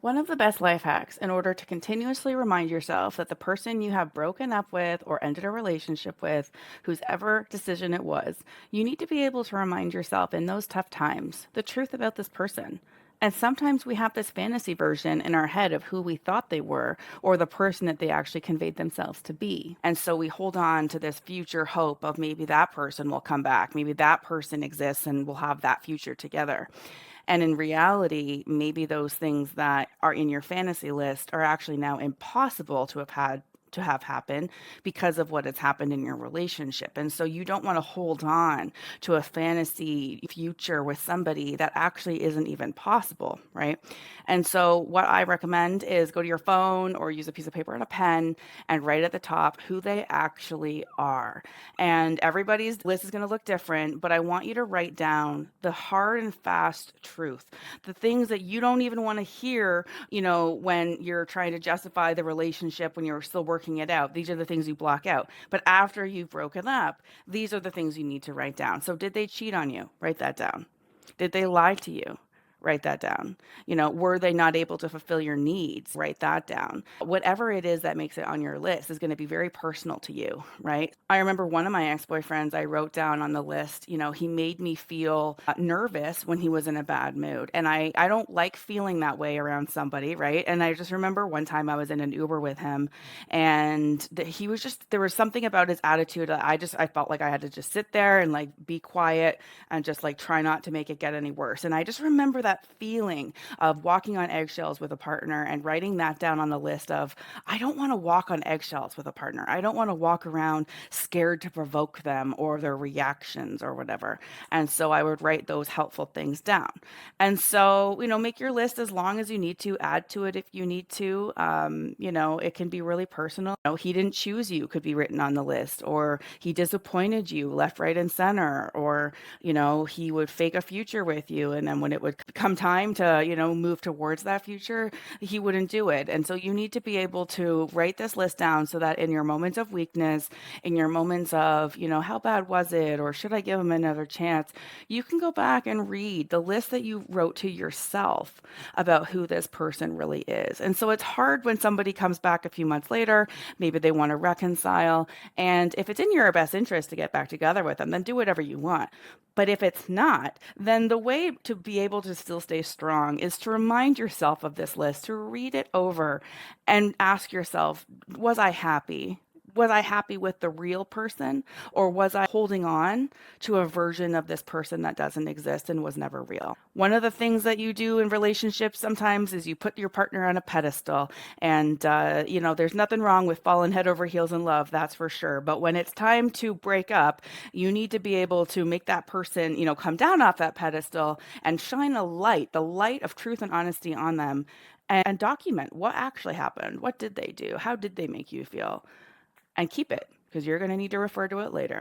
One of the best life hacks in order to continuously remind yourself that the person you have broken up with or ended a relationship with, whose ever decision it was, you need to be able to remind yourself in those tough times the truth about this person. And sometimes we have this fantasy version in our head of who we thought they were or the person that they actually conveyed themselves to be. And so we hold on to this future hope of maybe that person will come back, maybe that person exists and we'll have that future together. And in reality, maybe those things that are in your fantasy list are actually now impossible to have happen because of what has happened in your relationship. And so you don't want to hold on to a fantasy future with somebody that actually isn't even possible, right? And so what I recommend is go to your phone or use a piece of paper and a pen and write at the top who they actually are. And everybody's list is going to look different, but I want you to write down the hard and fast truth, the things that you don't even want to hear, when you're trying to justify the relationship when you're still working it out. These are the things you block out. But after you've broken up, these are the things you need to write down. So, did they cheat on you? Write that down. Did they lie to you? Write that down. Were they not able to fulfill your needs? Write that down. Whatever it is that makes it on your list is going to be very personal to you, right? I remember one of my ex-boyfriends, I wrote down on the list, he made me feel nervous when he was in a bad mood. And I don't like feeling that way around somebody, right? And I just remember one time I was in an Uber with him and he was just, there was something about his attitude that I felt like I had to just sit there and like be quiet and just like try not to make it get any worse. And I just remember that feeling of walking on eggshells with a partner and writing that down on the list of, I don't want to walk on eggshells with a partner. I don't want to walk around scared to provoke them or their reactions or whatever. And so I would write those helpful things down. And so, make your list as long as you need to, add to it if you need to. It can be really personal. He didn't choose you could be written on the list, or he disappointed you left, right, and center, or he would fake a future with you. And then when it would come time to, move towards that future, he wouldn't do it. And so you need to be able to write this list down so that in your moments of weakness, in your moments of, how bad was it? Or should I give him another chance? You can go back and read the list that you wrote to yourself about who this person really is. And so it's hard when somebody comes back a few months later, maybe they want to reconcile. And if it's in your best interest to get back together with them, then do whatever you want. But if it's not, then the way to be able to still stay strong is to remind yourself of this list, to read it over and ask yourself, was I happy? Was I happy with the real person, or was I holding on to a version of this person that doesn't exist and was never real? One of the things that you do in relationships sometimes is you put your partner on a pedestal. And, there's nothing wrong with falling head over heels in love, that's for sure. But when it's time to break up, you need to be able to make that person, come down off that pedestal and shine a light, the light of truth and honesty on them, and document what actually happened. What did they do? How did they make you feel? And keep it because you're going to need to refer to it later.